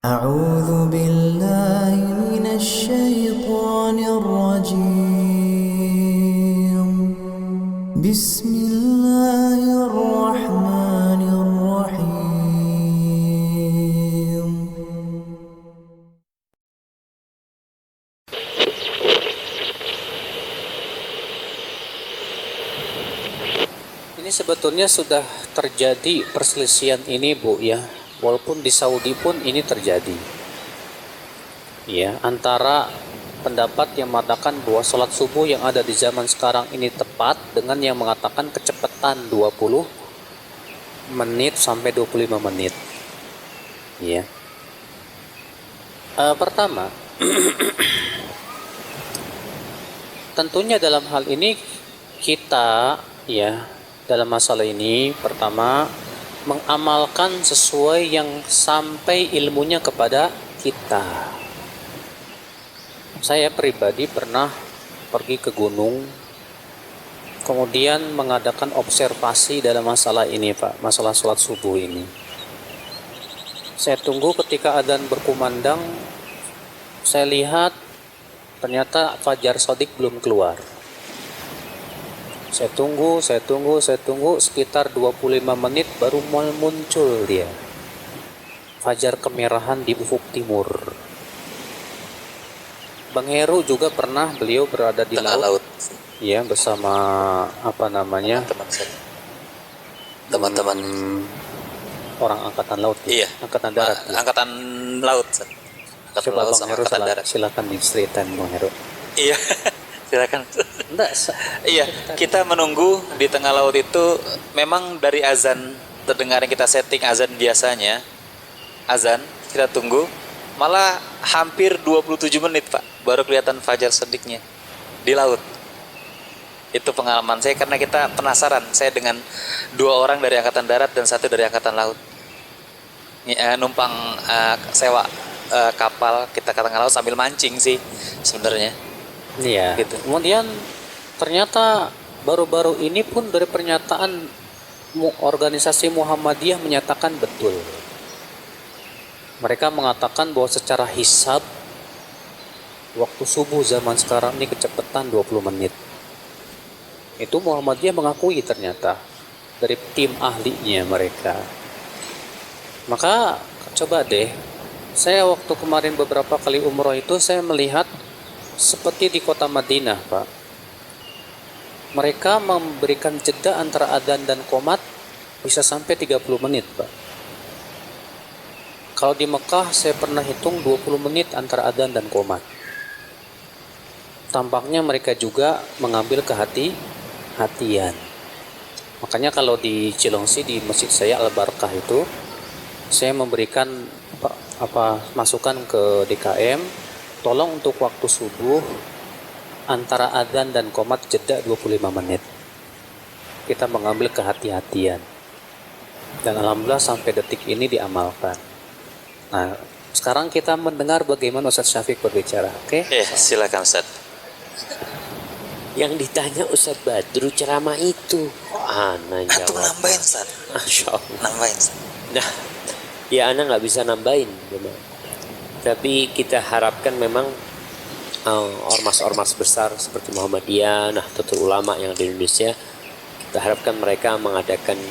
أعوذ بالله من الشيطان الرجيم بسم الله الرحمن الرحيم. Ini sebetulnya sudah terjadi perselisihan ini, Bu, ya. Walaupun di Saudi pun ini terjadi. Ya, antara pendapat yang mengatakan bahwa sholat subuh yang ada di zaman sekarang ini tepat dengan yang mengatakan kecepatan 20 menit sampai 25 menit. Ya. Pertama, tentunya dalam hal ini kita, ya, dalam masalah ini pertama mengamalkan sesuai yang sampai ilmunya kepada kita. Saya pribadi pernah pergi ke gunung, kemudian mengadakan observasi dalam masalah ini, Pak, masalah sholat subuh ini. Saya tunggu ketika adzan berkumandang, saya lihat ternyata Fajar Shadiq belum keluar. Saya tunggu sekitar 25 menit baru muncul dia. Fajar kemerahan di ufuk timur. Bang Heru juga pernah, beliau berada di laut. Ya, bersama teman-teman orang angkatan laut. Iya, angkatan darat. Angkatan laut. Coba Bang Heru silakan diceritain Bang Heru. Iya. Silakan. Iya, kita kita menunggu di tengah laut itu memang dari azan terdengar yang kita setting azan biasanya. Azan kita tunggu malah hampir 27 menit, Pak, baru kelihatan Fajar Shadiqnya di laut. Itu pengalaman saya karena kita penasaran. Saya dengan 2 orang dari angkatan darat dan 1 dari angkatan laut. Numpang sewa kapal kita ke tengah laut sambil mancing sih sebenarnya. Iya. Gitu. Kemudian ternyata baru-baru ini pun dari pernyataan organisasi Muhammadiyah menyatakan betul. Mereka mengatakan bahwa secara hisab waktu subuh zaman sekarang ini kecepatan 20 menit. Itu Muhammadiyah mengakui ternyata dari tim ahlinya mereka. Maka coba deh, saya waktu kemarin beberapa kali umroh itu saya melihat seperti di kota Madinah, Pak. Mereka memberikan jeda antara adzan dan qomat bisa sampai 30 menit, Pak. Kalau di Mekah saya pernah hitung 20 menit antara adzan dan qomat. Tampaknya mereka juga mengambil kehati-hatian. Makanya kalau di Cilengsi di masjid saya Al-Barkah itu saya memberikan masukan ke DKM, tolong untuk waktu subuh antara adzan dan qomat jeda 25 menit. Kita mengambil kehati-hatian. Dan alhamdulillah sampai detik ini diamalkan. Nah, sekarang kita mendengar bagaimana Ustaz Syafiq berbicara. Oke? Silakan Ustaz. Yang ditanya Ustaz Badru ceramah itu. Ana jawab. Antum nambahin Ustaz. Masya Allah. Nambahin Ustaz. Nah, ya ana nggak bisa nambahin. Tapi kita harapkan memang ormas-ormas besar seperti Muhammadiyah, Nahdlatul Ulama yang di Indonesia, kita harapkan mereka mengadakan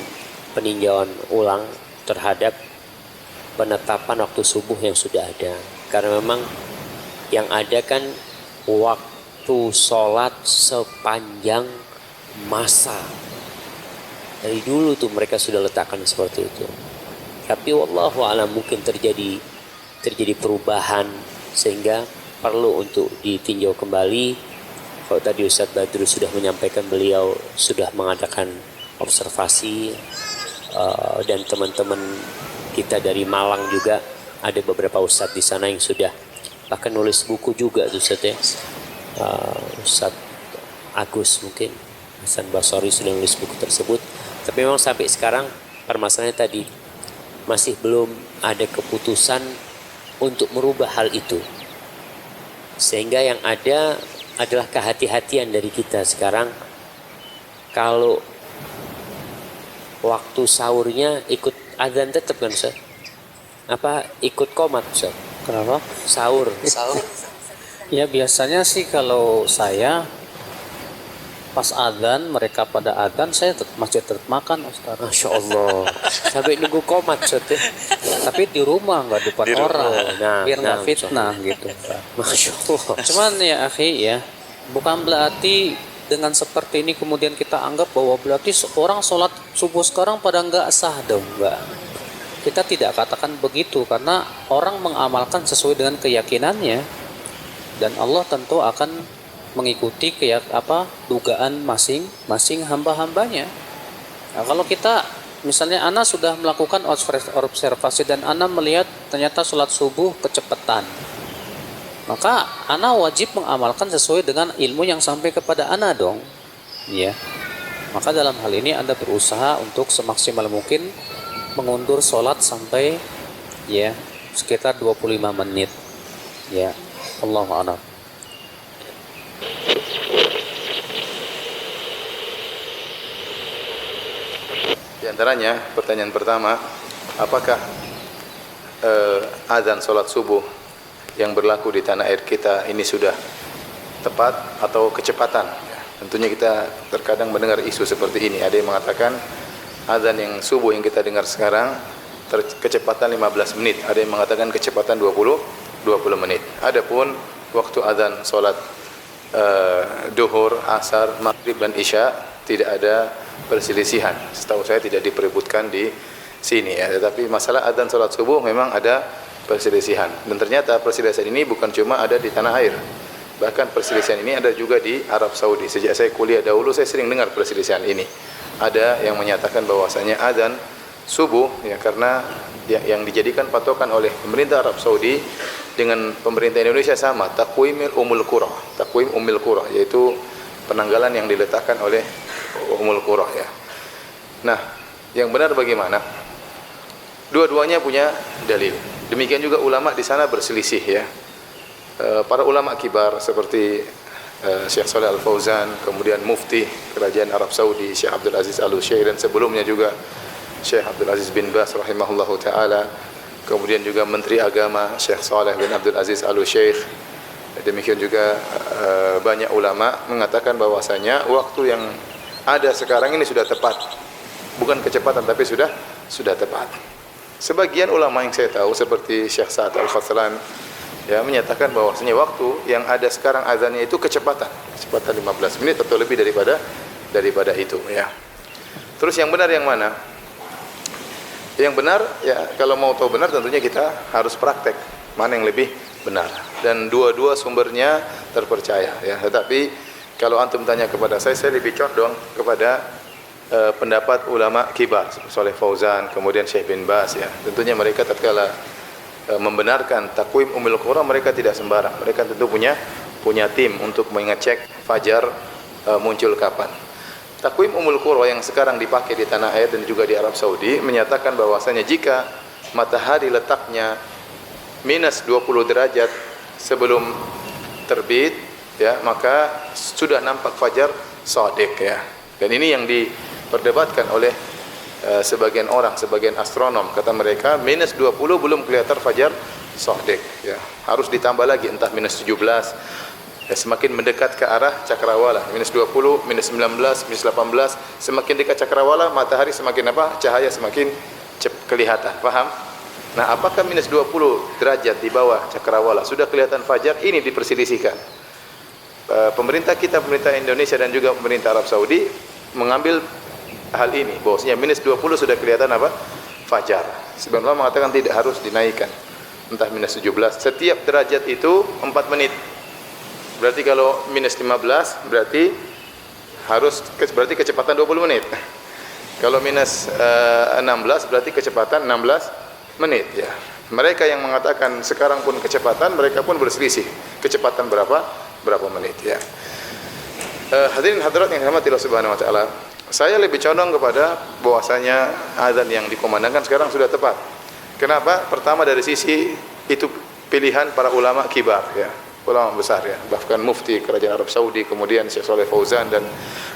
peninjauan ulang terhadap penetapan waktu subuh yang sudah ada. Karena memang yang ada kan waktu sholat sepanjang masa. Dari dulu tuh mereka sudah letakkan seperti itu. Tapi wallahu a'lam mungkin terjadi perubahan sehingga perlu untuk ditinjau kembali. Kalau tadi Ustadz Badru sudah menyampaikan beliau sudah mengadakan observasi dan teman-teman kita dari Malang juga ada beberapa Ustadz di sana yang sudah bahkan nulis buku juga Ustadz ya. Ustadz Agus mungkin Hasan Basori sudah nulis buku tersebut. Tapi memang sampai sekarang permasalahannya tadi masih belum ada keputusan untuk merubah hal itu, sehingga yang ada adalah kehati-hatian dari kita sekarang. Kalau waktu sahurnya ikut adzan tetap kan Ustaz? apa ikut komat Ustaz? Kenapa? Sahur. Sahur. Ya biasanya sih kalau saya pas adzan, mereka pada adzan, saya masih tetap makan Ustaz. Masya Allah. Sampai nunggu komat Ustaz ya. Tapi di rumah, nggak depan Di rumah. orang, Nah, biar nggak nah, fitnah gitu. Masya Allah. Cuman ya akhi ya, bukan berarti dengan seperti ini kemudian kita anggap bahwa berarti orang sholat subuh sekarang pada nggak sah dong, nggak. Kita tidak katakan begitu karena orang mengamalkan sesuai dengan keyakinannya dan Allah tentu akan mengikuti dugaan masing-masing hamba-hambanya. Nah, kalau kita misalnya Ana sudah melakukan observasi dan Ana melihat ternyata sholat subuh kecepatan, maka Ana wajib mengamalkan sesuai dengan ilmu yang sampai kepada Ana dong, ya. Maka dalam hal ini Anda berusaha untuk semaksimal mungkin mengundur sholat sampai ya sekitar 25 menit, ya. Allahu a'lam. Di antaranya pertanyaan pertama, apakah azan sholat subuh yang berlaku di tanah air kita ini sudah tepat atau kecepatan? Tentunya kita terkadang mendengar isu seperti ini. Ada yang mengatakan azan yang subuh yang kita dengar sekarang kecepatan 15 menit. Ada yang mengatakan kecepatan 20 menit. Adapun waktu azan sholat duhur, asar, maghrib dan isya tidak ada perselisihan. Setahu saya tidak diperebutkan di sini ya. Tetapi masalah adzan salat subuh memang ada perselisihan. Dan ternyata perselisihan ini bukan cuma ada di tanah air. Bahkan perselisihan ini ada juga di Arab Saudi. Sejak saya kuliah dahulu saya sering dengar perselisihan ini. Ada yang menyatakan bahwasanya adzan subuh ya karena yang dijadikan patokan oleh pemerintah Arab Saudi dengan pemerintah Indonesia sama, takwim Ummul Qura. Takwim Ummul Qura yaitu penanggalan yang diletakkan oleh Ummul Qura ya. Nah, yang benar bagaimana? Dua-duanya punya dalil. Demikian juga ulama di sana berselisih ya. Para ulama kibar seperti Syekh Shalih Al Fauzan, kemudian Mufti Kerajaan Arab Saudi Syekh Abdul Aziz Al-Utsyair dan sebelumnya juga Syekh Abdul Aziz bin Baz rahimahullahu taala, kemudian juga Menteri Agama Syekh Saleh bin Abdul Aziz Al-Utsyair. Demikian juga banyak ulama mengatakan bahwasanya waktu yang ada sekarang ini sudah tepat. Bukan kecepatan tapi sudah tepat. Sebagian ulama yang saya tahu seperti Syekh Sa'ad Al-Khazlan ya menyatakan bahwasanya waktu yang ada sekarang azannya itu kecepatan 15 menit atau lebih daripada itu ya. Terus yang benar yang mana? Yang benar ya kalau mau tahu benar tentunya kita harus praktek mana yang lebih benar dan dua-dua sumbernya terpercaya ya. Tetapi kalau antum tanya kepada saya lebih condong kepada pendapat ulama kibar Shalih Fauzan, kemudian Syekh bin Baz ya. Tentunya mereka tatkala membenarkan takwim Ummul Qura mereka tidak sembarang. Mereka tentu punya tim untuk mengecek fajar muncul kapan. Takwim Ummul Qura yang sekarang dipakai di tanah air dan juga di Arab Saudi menyatakan bahwasanya jika matahari letaknya minus 20 derajat sebelum terbit ya maka sudah nampak fajar shadiq ya. Dan ini yang diperdebatkan oleh sebagian orang, sebagian astronom. Kata mereka minus 20 belum kelihatan fajar shadiq ya. Harus ditambah lagi entah minus 17 ya, semakin mendekat ke arah cakrawala minus 20, minus 19, minus 18 semakin dekat cakrawala matahari semakin cahaya semakin kelihatan. Paham? Nah, apakah minus 20 derajat di bawah cakrawala sudah kelihatan fajar? Ini diperselisihkan. Pemerintah kita, pemerintah Indonesia dan juga pemerintah Arab Saudi mengambil hal ini bahwasanya minus 20 sudah kelihatan fajar. Sebenarnya mengatakan tidak harus dinaikkan entah minus 17. Setiap derajat itu 4 menit. Berarti kalau minus 15 berarti kecepatan 20 menit. Kalau minus 16 berarti kecepatan 16 menit ya. Mereka yang mengatakan sekarang pun kecepatan, mereka pun berselisih. Kecepatan berapa menit ya. Hadirin hadirat yang dirahmati Allah Subhanahu wa taala. Saya lebih condong kepada bahwasanya azan yang dikumandangkan sekarang sudah tepat. Kenapa? Pertama dari sisi itu pilihan para ulama kibar ya. Ulama besar ya. Bahkan Mufti Kerajaan Arab Saudi, kemudian Syekh Shalih Fauzan dan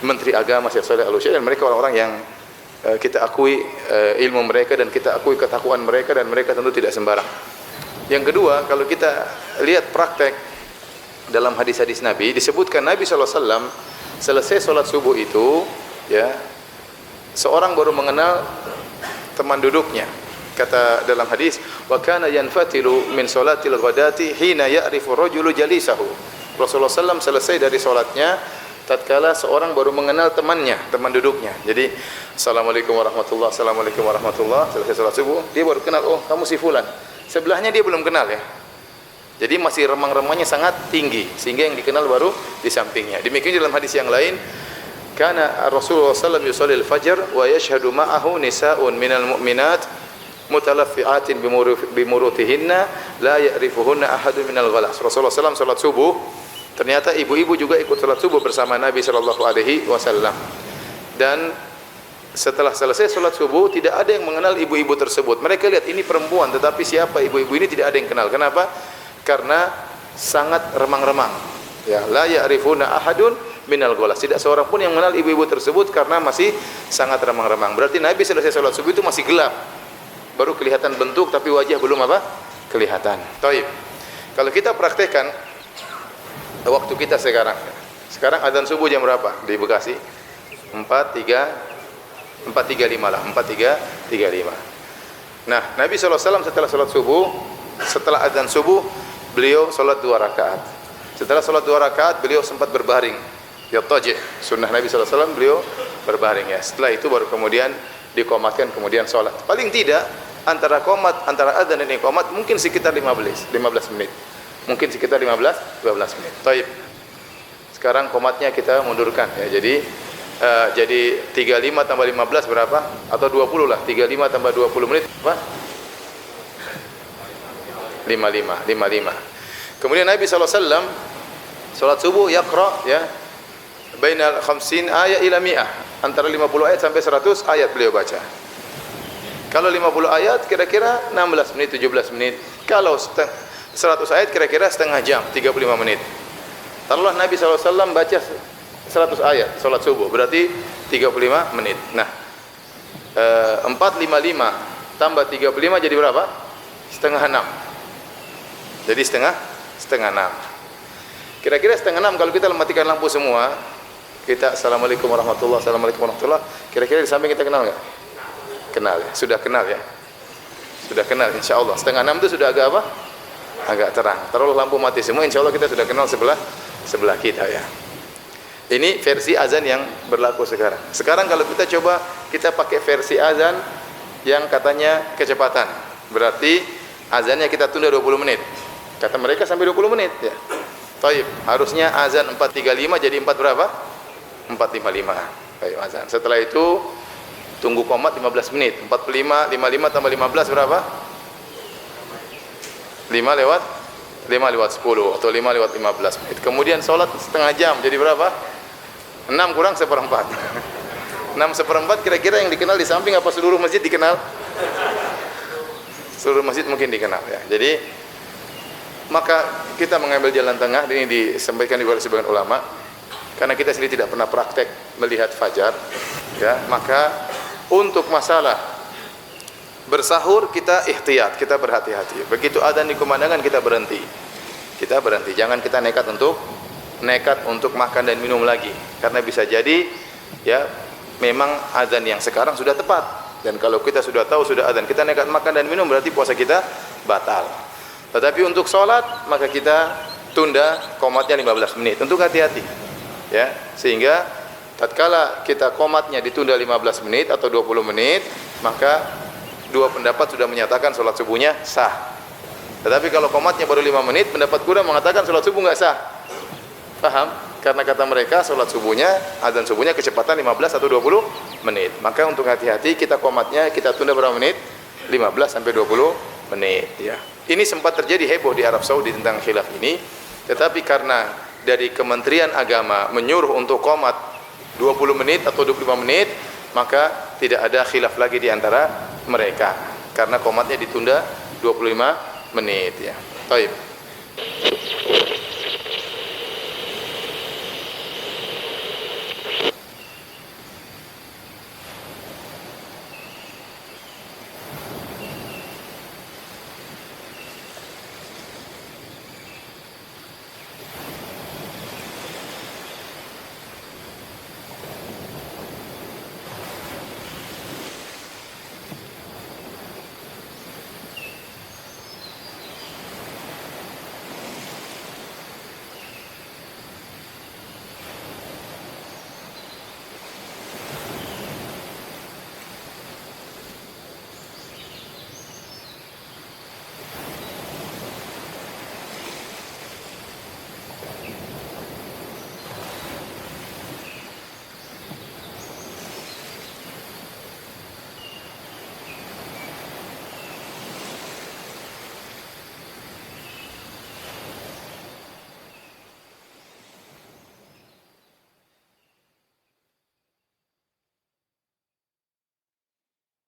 Menteri Agama Syekh Saleh Al-Utsyair, mereka orang-orang yang kita akui ilmu mereka dan kita akui ketakwaan mereka, dan mereka tentu tidak sembarang. Yang kedua, kalau kita lihat praktek dalam hadis-hadis Nabi, disebutkan Nabi SAW selesai sholat subuh itu, ya, seorang baru mengenal teman duduknya. Kata dalam hadis, wa kana yanfatilu min sholatil ghadati hina ya'rifu rajulu jalisahu. Rasulullah SAW selesai dari sholatnya tatkala seorang baru mengenal temannya, teman duduknya. Jadi, assalamualaikum warahmatullah, assalamualaikum warahmatullah. Selesai sholat subuh, dia baru kenal, oh kamu si fulan. Sebelahnya dia belum kenal, ya. Jadi masih remang-remangnya sangat tinggi, sehingga yang dikenal baru di sampingnya. Demikian dalam hadis yang lain, kana Rasulullah SAW yusalli al-fajr wa yashhadu ma'ahu nisa'un minal mu'minat mutalaffi'atin bimurutihinna la ya'rifuhunna ahadun minal ghalas. Rasulullah SAW salat subuh, ternyata ibu-ibu juga ikut salat subuh bersama Nabi SAW. Dan setelah selesai salat subuh, tidak ada yang mengenal ibu-ibu tersebut. Mereka lihat ini perempuan, tetapi siapa ibu-ibu ini tidak ada yang kenal. Kenapa? Karena sangat remang-remang. Ya, la ya'rifuna ahadun minal ghalas. Tidak seorang pun yang mengenal ibu-ibu tersebut karena masih sangat remang-remang. Berarti Nabi selesai salat subuh itu masih gelap. Baru kelihatan bentuk tapi wajah belum apa? Kelihatan. Taib. Kalau kita praktekkan waktu kita sekarang. Sekarang adzan subuh jam berapa di Bekasi? 4.35 lah, 4.35. Nah, Nabi SAW setelah salat subuh, setelah adzan subuh, beliau salat 2 rakaat. Setelah salat 2 rakaat, beliau sempat berbaring. Yattaji', sunnah Nabi SAW, beliau berbaring, ya. Setelah itu baru kemudian dikomatkan, kemudian salat. Paling tidak antara komat, antara adzan dan iqamat mungkin sekitar 15 menit. Mungkin sekitar 12 menit. Taib. Sekarang komatnya kita mundurkan, ya. Jadi 35 tambah 15 berapa? Atau 20 lah. 35 tambah 20 menit apa? 55. Kemudian Nabi SAW salat subuh yaqra, ya, bainal 50 ayat ila 100, antara 50 ayat sampai 100 ayat beliau baca. Kalau 50 ayat kira-kira 16 menit, 17 menit. Kalau 100 ayat kira-kira setengah jam, 35 menit. Taruhlah Nabi SAW baca 100 ayat salat subuh, berarti 35 menit. Nah, 455 tambah 35 jadi berapa? Setengah 6. Jadi setengah 6. Kira-kira setengah 6 kalau kita matikan lampu semua, kita assalamualaikum warahmatullah, assalamualaikum warahmatullah, kira-kira di samping kita kenal nggak? Kenal, ya? Sudah kenal, ya? Sudah kenal, insya Allah. Setengah 6 itu sudah agak apa? Agak terang. Taruh lampu mati semua, insya Allah kita sudah kenal sebelah kita, ya. Ini versi azan yang berlaku sekarang. Sekarang kalau kita coba kita pakai versi azan yang katanya kecepatan, berarti azannya kita tunda 20 menit. Kata mereka sampai 20 menit, ya. Taib, harusnya azan 4.35 jadi 4 berapa? 4.55. Baik, azan. Setelah itu tunggu qomat 15 menit. 45, 55 tambah 15 berapa? 5 lewat 10 atau 5 lewat 15 menit. Kemudian sholat setengah jam jadi berapa? 6 kurang seperempat. 6 seperempat kira-kira yang dikenal di samping apa seluruh masjid dikenal? Seluruh masjid mungkin dikenal, ya. Jadi maka kita mengambil jalan tengah, ini disampaikan juga oleh sebagian ulama, karena kita sendiri tidak pernah praktek melihat fajar, ya, maka untuk masalah bersahur kita ihtiyat, kita berhati-hati. Begitu adzan dikumandangkan kita berhenti. Jangan kita nekat untuk makan dan minum lagi, karena bisa jadi, ya, memang adzan yang sekarang sudah tepat, dan kalau kita sudah tahu sudah adzan kita nekat makan dan minum berarti puasa kita batal. Tetapi untuk sholat maka kita tunda qomatnya 15 menit. Untuk hati-hati, ya, sehingga tatkala kita qomatnya ditunda 15 menit atau 20 menit, maka dua pendapat sudah menyatakan sholat subuhnya sah. Tetapi kalau qomatnya baru 5 menit, pendapat kedua mengatakan sholat subuh nggak sah. Paham? Karena kata mereka sholat subuhnya, adzan subuhnya kecepatan 15 atau 20 menit. Maka untuk hati-hati, kita qomatnya kita tunda berapa menit? 15 sampai 20 menit, ya. Ini sempat terjadi heboh di Arab Saudi tentang khilaf ini, tetapi karena dari Kementerian Agama menyuruh untuk qomat 20 menit atau 25 menit, maka tidak ada khilaf lagi di antara mereka, karena qomatnya ditunda 25 menit, ya. Baik.